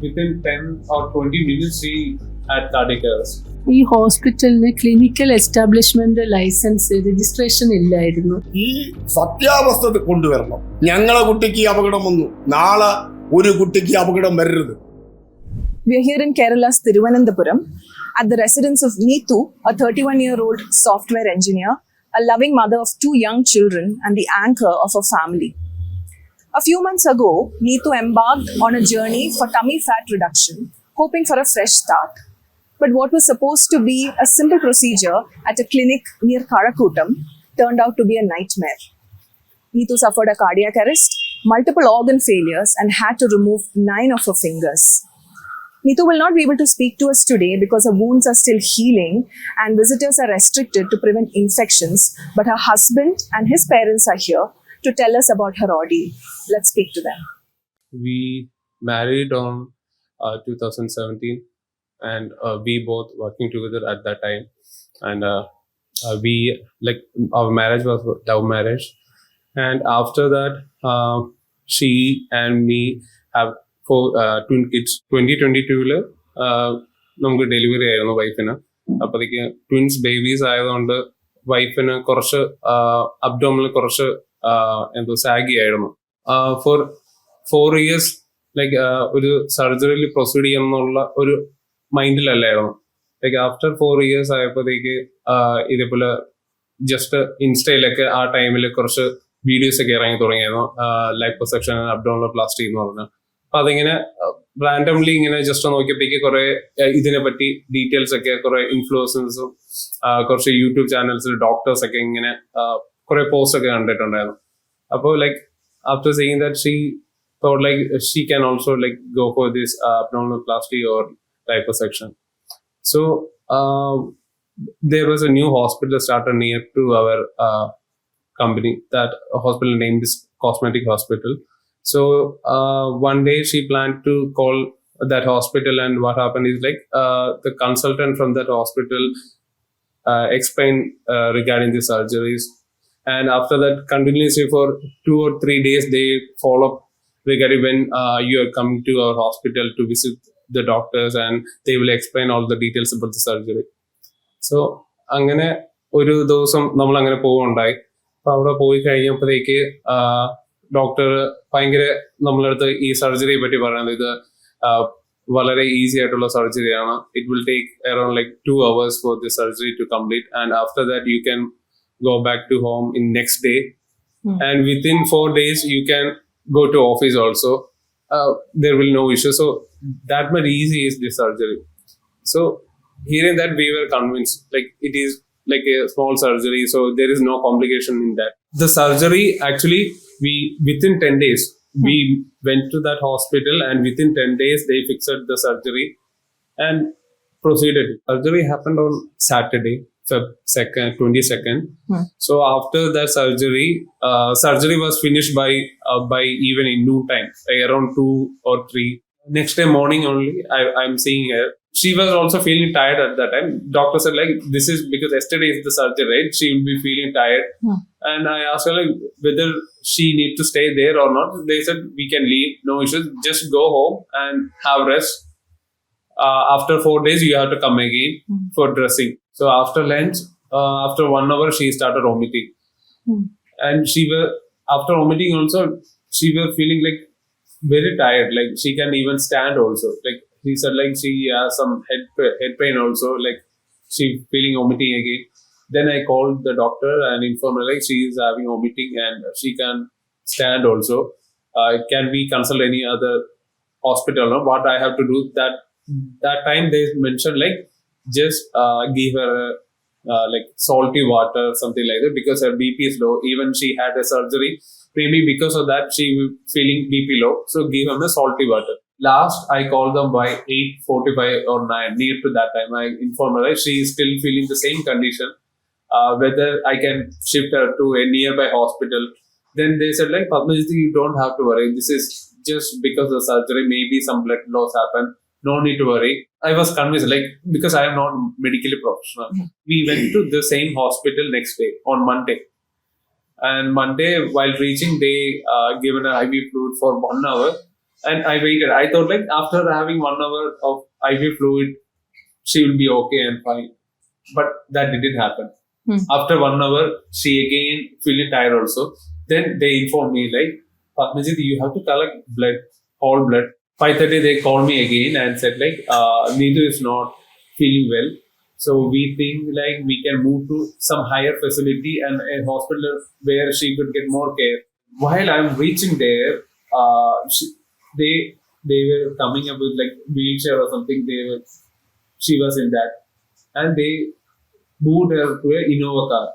within 10 or 20 minutes she had cardiac arrest. ഈ ഹോസ്പിറ്റലിന് clinical establishment licence registration ഇല്ലായിരുന്നു. ഈ സത്യാവസ്ഥ കൊണ്ടുവരണം. ഞങ്ങളെ കുട്ടിക്ക് അപകടം വന്നു, നാളെ ഒരു കുട്ടിക്ക് അപകടം വരരുത്. We are here in Kerala's Thiruvananthapuram at the residence of Nitu, a 31-year-old software engineer, a loving mother of 2 young children and the anchor of a family. A few months ago, Nitu embarked on a journey for tummy fat reduction, hoping for a fresh start. But what was supposed to be a simple procedure at a clinic near Karakutam turned out to be a nightmare. Nitu suffered a cardiac arrest, multiple organ failures, and had to remove 9 of her fingers. Nitu will not be able to speak to us today because her wounds are still healing and visitors are restricted to prevent infections, but her husband and his parents are here to tell us about her ordeal. Let's speak to them. We married on 2017 and we both working together at that time, and we like our marriage was love marriage, and after that she and me have 4 twin kids. 2022 നമുക്ക് delivery ആയിരുന്നു വൈഫിന്. അപ്പോഴത്തേക്ക് twins babies ആയതുകൊണ്ട് വൈഫിന് കുറച്ച് abdominal കുറച്ച് സാഗി ആയിരുന്നു. Four 4 years like ഒരു സർജറിയിൽ പ്രൊസീഡ് ചെയ്യുന്നുള്ള ഒരു മൈൻഡിലല്ലായിരുന്നു. ലൈക്ക് ആഫ്റ്റർ 4 years ആയപ്പോഴത്തേക്ക് ഇതേപോലെ ജസ്റ്റ് ഇൻസ്റ്റയിലൊക്കെ ആ ടൈമിൽ കുറച്ച് വീഡിയോസ് ഒക്കെ ഇറങ്ങി തുടങ്ങിയായിരുന്നു, ലൈപ്പോസെക്ഷൻ അബ്ഡോമിനൽ പ്ലാസ്റ്റി എന്ന് പറഞ്ഞു. അപ്പൊ അതിങ്ങനെ റാൻഡംലി ഇങ്ങനെ ജസ്റ്റ് നോക്കിയപ്പോഴേക്ക് കുറെ ഇതിനെ പറ്റി ഡീറ്റെയിൽസ് ഒക്കെ കുറെ ഇൻഫ്ലുവൻസേഴ്സും കുറച്ച് യൂട്യൂബ് ചാനൽസിൽ ഡോക്ടേഴ്സ് ഒക്കെ ഇങ്ങനെ കുറെ പോസ്റ്റ് ഒക്കെ കണ്ടിട്ടുണ്ടായിരുന്നു. അപ്പോൾ like after seeing that she thought like she can also like go for this abdominoplasty or liposuction. So there was a new hospital started near to our company. That hospital name is Cosmetic Hospital. So one day she planned to call that hospital, and what happened is like the consultant from that hospital explained regarding the surgeries, and after that continuously for 2 or 3 days they follow up regarding when you are coming to our hospital to visit the doctors, and they will explain all the details about the surgery. So അങ്ങനെ ഒരു ദിവസം നമ്മൾ അങ്ങനെ പോവുകയുണ്ടായി. അപ്പൊ അവിടെ പോയി കഴിഞ്ഞപ്പോഴത്തേക്ക് doctor ഭയങ്കര നമ്മളടുത്ത് ഈ സർജറിയെ പറ്റി പറയുന്നത് ഇത് വളരെ ഈസി ആയിട്ടുള്ള സർജറിയാണ്. It will take around like 2 hours for the surgery to complete, and after that you can go back to home in next day, and within 4 days you can go to office also. There will no issue. So that much easy is the surgery. So hearing that, we were convinced like it is like a small surgery, so there is no complication in that. The surgery actually, we within 10 days we went to that hospital, and within 10 days they fixed the surgery and proceeded. Surgery happened on Saturday, Feb 22nd. So after that surgery was finished by evening, noon time, like around 2 or 3. Next day morning only I'm seeing her. She was also feeling tired at that time. Doctor said like this is because yesterday is the surgery, right? She will be feeling tired. And I asked her like whether she need to stay there or not. They said we can leave, no issues, just go home and have rest. After 4 days you have to come again for dressing. So after lunch, after 1 hour she started vomiting. And after vomiting also she was feeling like very tired, like she can even stand also. Like he said like she has some head pain also, like she feeling vomiting again. Then I called the doctor and informed her like she is having vomiting and she can stand also. Can we consult any other hospital? No? What I have to do? That time they mentioned like just give her like salty water, something like that, because her BP is low. Even she had a surgery, maybe because of that she feeling BP low, so give her the salty water. Last I called them by 8:45 or 9, near to that time I informed her she is still feeling the same condition, whether I can shift her to a nearby hospital. Then they said like Padmajiti, you don't have to worry, this is just because of the surgery, maybe some blood loss happened, no need to worry. I was convinced, like, because I am not medically professional. We went to the same hospital next day on Monday. And Monday, while reaching, they given an IV fluid for 1 hour. And I waited. I thought like after having 1 hour of IV fluid, she will be okay and fine. But that didn't happen. After 1 hour, she again feeling tired also. Then they informed me like, Padmajit, you have to collect blood, whole blood. 5:30 they called me again and said like, Nitu is not feeling well. So we think like we can move to some higher facility and a hospital where she could get more care. While I'm reaching there, they were coming up with like wheelchair or something. She was in that, and they moved her to a Innova car,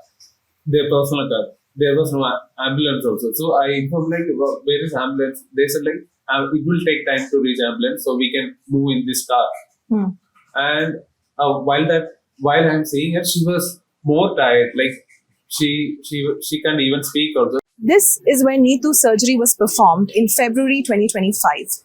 their personal car. There was no ambulance also. So I informed like, where is ambulance? They said like, it will take time to reach ambulance, so we can move in this car. And while I'm seeing her, she was more tired. Like she can't even speak also. This is when Nitu's surgery was performed in February 2025.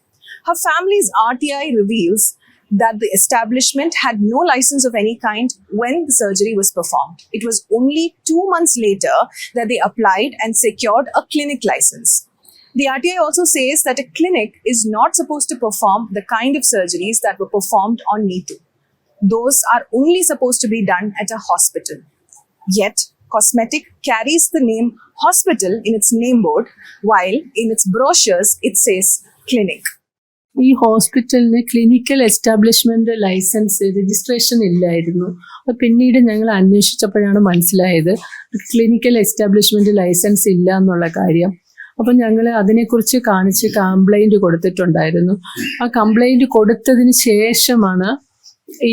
Her family's RTI reveals that the establishment had no license of any kind when the surgery was performed. It was only 2 months later that they applied and secured a clinic license. The RTI also says that a clinic is not supposed to perform the kind of surgeries that were performed on Nitu. Those are only supposed to be done at a hospital. Yet, Cosmetic carries the name hospital in its name board, while in its brochures it says clinic. ഈ ഹോസ്പിറ്റലിന് clinical establishment licence registration ഇല്ലായിരുന്നു. അത് പിന്നീട് ഞങ്ങൾ അന്വേഷിച്ചപ്പോഴാണ് മനസ്സിലായത് clinical establishment licence ഇല്ല എന്നുള്ള കാര്യം. അപ്പം ഞങ്ങൾ അതിനെക്കുറിച്ച് കാണിച്ച് കംപ്ലൈൻറ്റ് കൊടുത്തിട്ടുണ്ടായിരുന്നു. ആ കംപ്ലൈൻറ്റ് കൊടുത്തതിന് ശേഷമാണ്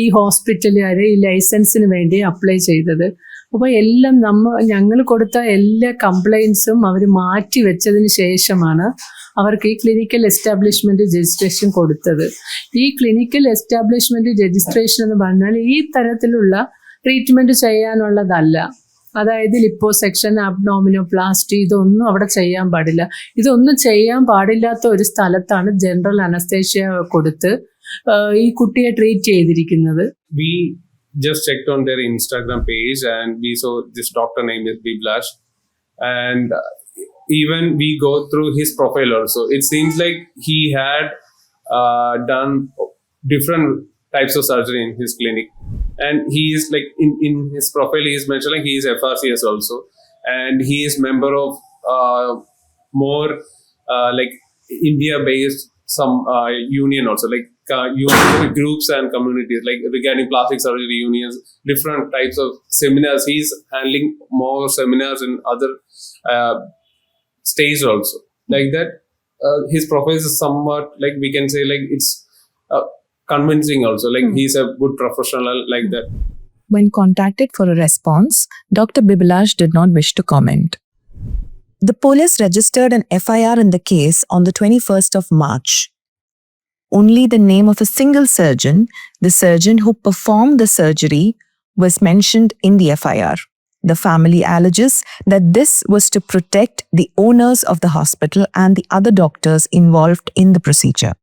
ഈ ഹോസ്പിറ്റലുകാർ ഈ ലൈസൻസിന് വേണ്ടി അപ്ലൈ ചെയ്തത്. അപ്പോൾ എല്ലാം ഞങ്ങൾ കൊടുത്ത എല്ലാ കംപ്ലൈൻസും അവർ മാറ്റി വെച്ചതിന് ശേഷമാണ് അവർക്ക് ഈ ക്ലിനിക്കൽ എസ്റ്റാബ്ലിഷ്മെൻറ്റ് രജിസ്ട്രേഷൻ കൊടുത്തത്. ഈ ക്ലിനിക്കൽ എസ്റ്റാബ്ലിഷ്മെൻറ്റ് രജിസ്ട്രേഷൻ എന്ന് പറഞ്ഞാൽ ഈ തരത്തിലുള്ള ട്രീറ്റ്മെൻറ്റ് ചെയ്യാനുള്ളതല്ല. അതായത് ലിപ്പോസെക്ഷൻ, അബ്ഡോമിനോപ്ലാസ്റ്റി ഇതൊന്നും അവിടെ ചെയ്യാൻ പാടില്ല. ഇതൊന്നും ചെയ്യാൻ പാടില്ലാത്ത ഒരു സ്ഥലത്താണ് ജനറൽ അനസ്തേഷ്യ കൊടുത്ത് ഈ കുട്ടിയെ ട്രീറ്റ് ചെയ്തിരിക്കുന്നത്. We just checked on their Instagram page and we saw this doctor named Biblash, and even we go through his profile also. It seems like he had done different types of surgery in his clinic, and he is like in his profile he is mentioning he is FRCS also, and he is member of more like India based some union also, like union groups and communities, like regarding plastic surgery unions, different types of seminars. He's handling more seminars in other states also, like that. His profile is somewhat like, we can say like it's convincing also, like he's a good professional, like that. When contacted for a response, Dr. Biblash did not wish to comment. The police registered an FIR in the case on the 21st of March. Only the name of a single surgeon, the surgeon who performed the surgery, was mentioned in the FIR. The family alleges that this was to protect the owners of the hospital and the other doctors involved in the procedure.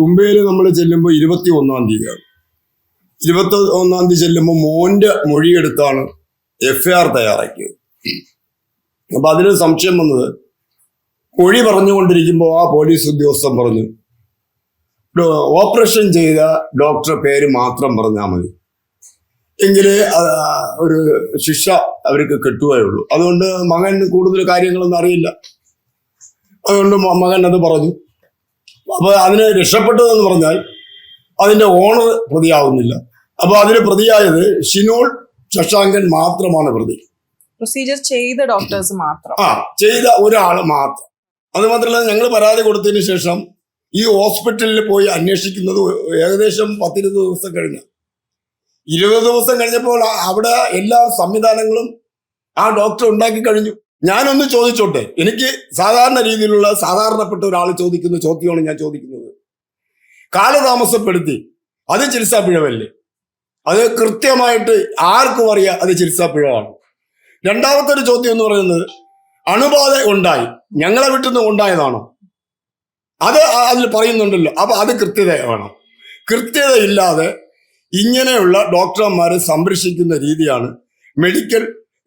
തുമ്പയിൽ നമ്മൾ ചെല്ലുമ്പോൾ 21-ാം തീയതിയാണ്. 21-ാം തീയതി ചെല്ലുമ്പോൾ മോൻ്റെ മൊഴിയെടുത്താണ് FIR തയ്യാറാക്കിയത്. അപ്പം അതിന് സംശയം വന്നത്, മൊഴി പറഞ്ഞുകൊണ്ടിരിക്കുമ്പോൾ ആ പോലീസ് ഉദ്യോഗസ്ഥൻ പറഞ്ഞു, ഓപ്പറേഷൻ ചെയ്ത ഡോക്ടറെ പേര് മാത്രം പറഞ്ഞാൽ മതി, എങ്കിലേ ഒരു ശിക്ഷ അവർക്ക് കിട്ടുകയുള്ളൂ. അതുകൊണ്ട് മകൻ കൂടുതൽ കാര്യങ്ങളൊന്നും അറിയില്ല. അതുകൊണ്ട് മകൻ അത് പറഞ്ഞു. അപ്പോൾ അതിന് രക്ഷപ്പെട്ടതെന്ന് പറഞ്ഞാൽ അതിൻ്റെ ഓണർ പ്രതിയാവുന്നില്ല. അപ്പോൾ അതിന് പ്രതിയായത് ഷിനോൾ ശശാങ്കൻ മാത്രമാണ് പ്രതി. പ്രൊസീജിയർ ചെയ്ത ഡോക്ടേഴ്സ് മാത്രം, ചെയ്ത ഒരാൾ മാത്രം. അത് മാത്രമല്ല, ഞങ്ങൾ പരാതി കൊടുത്തതിന് ശേഷം ഈ ഹോസ്പിറ്റലിൽ പോയി അന്വേഷിക്കുന്നത് ഏകദേശം 10-20 ദിവസം കഴിഞ്ഞ 20 ദിവസം കഴിഞ്ഞപ്പോൾ അവിടെ എല്ലാ സംവിധാനങ്ങളും ആ ഡോക്ടർ ഉണ്ടാക്കി കഴിഞ്ഞു. ഞാനൊന്ന് ചോദിച്ചോട്ടെ, എനിക്ക് സാധാരണ രീതിയിലുള്ള സാധാരണപ്പെട്ട ഒരാൾ ചോദിക്കുന്ന ചോദ്യമാണ് ഞാൻ ചോദിക്കുന്നത്. കാലതാമസപ്പെടുത്തി അത് ചികിത്സാ പിഴവല്ലേ? അത് കൃത്യമായിട്ട് ആർക്കും അറിയാം അത് ചികിത്സാ പിഴവാണ്. രണ്ടാമത്തെ ഒരു ചോദ്യം എന്ന് പറയുന്നത്, അണുബാധ ഉണ്ടായി, ഞങ്ങളെ വീട്ടിൽ നിന്ന് ഉണ്ടായതാണോ? അത് അതിൽ പറയുന്നുണ്ടല്ലോ. അപ്പൊ അത് കൃത്യത വേണം. കൃത്യതയില്ലാതെ ഇങ്ങനെയുള്ള ഡോക്ടർമാരെ സംരക്ഷിക്കുന്ന രീതിയാണ് മെഡിക്കൽ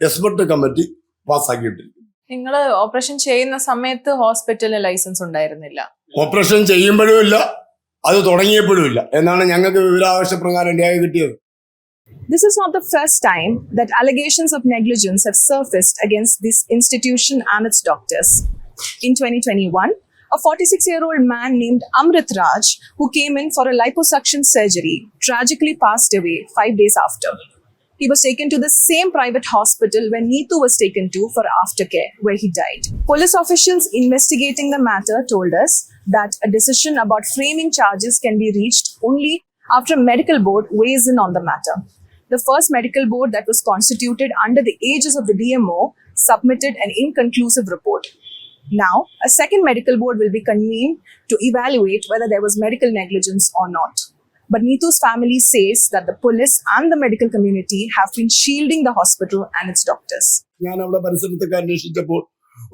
എക്സ്പെർട്ട് കമ്മിറ്റി പാസ്സാക്കിയിട്ടിരിക്കുന്നത്. നിങ്ങൾ ഓപ്പറേഷൻ ചെയ്യുന്ന സമയത്ത് ഹോസ്പിറ്റലിൽ ലൈസൻസ് ഉണ്ടായിരുന്നില്ല? ഓപ്പറേഷൻ ചെയ്യുമ്പോഴും ഇല്ല, അത് തുടങ്ങിയപ്പോഴും ഇല്ല എന്നാണ് ഞങ്ങൾക്ക് വിവരാവകാശപ്രകാരം രേഖ കിട്ടിയത്. This is not the first time that allegations of negligence have surfaced against this institution and its doctors. In 2021, a 46-year-old man named Amrit Raj, who came in for a liposuction surgery, tragically passed away 5 days after. He was taken to the same private hospital where Nitu was taken to for aftercare, where he died. Police officials investigating the matter told us that a decision about framing charges can be reached only after a medical board weighs in on the matter. The first medical board that was constituted under the aegis of the DMO submitted an inconclusive report. Now, a second medical board will be convened to evaluate whether there was medical negligence or not. But Nitu's family says that the police and the medical community have been shielding the hospital and its doctors. ഞാൻ അവിടെ പരിസരത്തൊക്കെ അന്വേഷിച്ചപ്പോൾ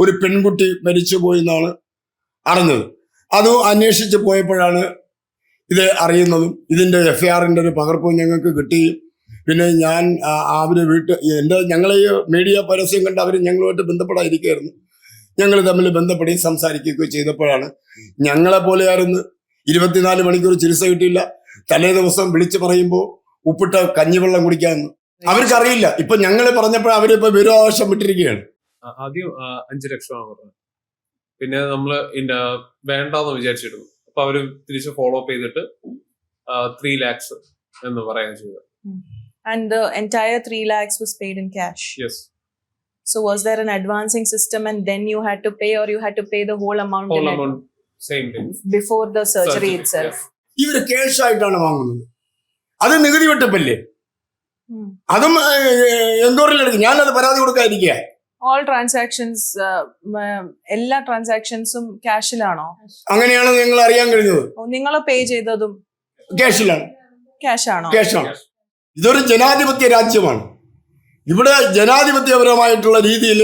ഒരു പെൺകുട്ടി മരിച്ചുപോയി എന്നാണ് അറിഞ്ഞത്. അത് അന്വേഷിച്ച് പോയപ്പോഴാണ് ഇത് അറിയുന്നതും ഇതിൻ്റെ FIRന്റെ ഒരു പകർപ്പും ഞങ്ങൾക്ക് കിട്ടുകയും പിന്നെ ഞാൻ അവര് ഞങ്ങളെ ഈ മീഡിയ പരസ്യം കണ്ട് അവർ ഞങ്ങളുമായിട്ട് ബന്ധപ്പെടാതിരിക്കുകയായിരുന്നു. ഞങ്ങൾ തമ്മിൽ ബന്ധപ്പെടുകയും സംസാരിക്കുകയൊക്കെ ചെയ്തപ്പോഴാണ് ഞങ്ങളെ പോലെയായിരുന്നു 24 മണിക്കൂർ ചികിത്സ കിട്ടിയില്ല, തലേ ദിവസം വിളിച്ചു പറയുമ്പോൾ ഉപ്പിട്ട കഞ്ഞിവെള്ളം കുടിക്കാമെന്ന് അവർക്കറിയില്ല. ഇപ്പൊ ഞങ്ങൾ പറഞ്ഞപ്പോൾ അവരിപ്പോ വിവരാവകാശം വിട്ടിരിക്കുകയാണ്. ആദ്യം 5 ലക്ഷമാണ് പറഞ്ഞത്, പിന്നെ നമ്മള് വേണ്ടെന്ന് വിചാരിച്ചിരുന്നു. അപ്പൊ അവര് തിരിച്ച് ഫോളോ അപ്പ് ചെയ്തിട്ട് 3 lakhs എന്ന് പറയാൻ ചെയ്തത്. And the entire 3 lakhs was paid in cash. Yes. So was there an advancing system and then you had to pay, or you had to pay the whole amount? Same day. Before the surgery itself? Yeah. ഇവര് cash ആയിട്ടാണ് വാങ്ങുന്നത്. അത് നികുതി വെട്ടിപ്പല്ലേ? അതും എൻക്വയറിയിലെടുക്കും. ഞാനത് പരാതി കൊടുക്കാതിരിക്കുക. All transactions, എല്ലാ ട്രാൻസാക്ഷൻസും ക്യാഷിലാണോ? അങ്ങനെയാണ് നിങ്ങൾ അറിയാൻ കഴിഞ്ഞത്. നിങ്ങൾ പേ ചെയ്തതും ക്യാഷിലാണ്. ക്യാഷാണോ? ക്യാഷാണ്. ഇതൊരു ജനാധിപത്യ രാജ്യമാണ്. ഇവിടെ ജനാധിപത്യപരമായിട്ടുള്ള രീതിയിൽ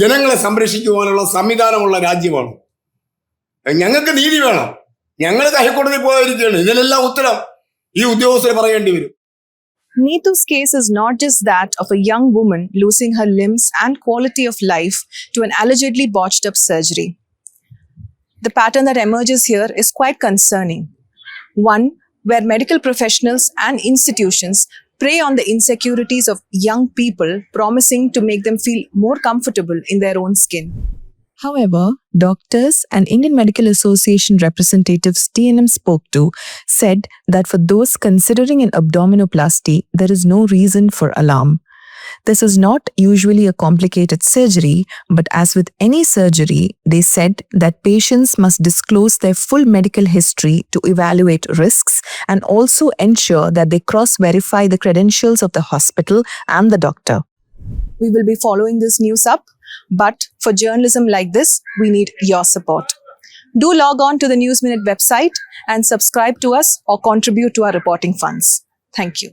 ജനങ്ങളെ സംരക്ഷിക്കുവാനുള്ള സംവിധാനമുള്ള രാജ്യമാണ്. ഞങ്ങൾക്ക് നീതി വേണം. ഞങ്ങൾ ഹൈക്കോടതി പോയിരിക്കുകയാണ്. ഇതിനെല്ലാം ഉത്തരം ഈ ഉദ്യോഗസ്ഥരെ പറയേണ്ടി വരും. Nitu's case is not just that of a young woman losing her limbs and quality of life to an allegedly botched up surgery. The pattern that emerges here is quite concerning. One where medical professionals and institutions prey on the insecurities of young people, promising to make them feel more comfortable in their own skin. However, doctors and Indian Medical Association representatives TNM spoke to said that for those considering an abdominoplasty, there is no reason for alarm. This is not usually a complicated surgery, but as with any surgery, they said that patients must disclose their full medical history to evaluate risks and also ensure that they cross-verify the credentials of the hospital and the doctor. We will be following this news up, but for journalism like this, we need your support. Do log on to the News Minute website and subscribe to us or contribute to our reporting funds. Thank you.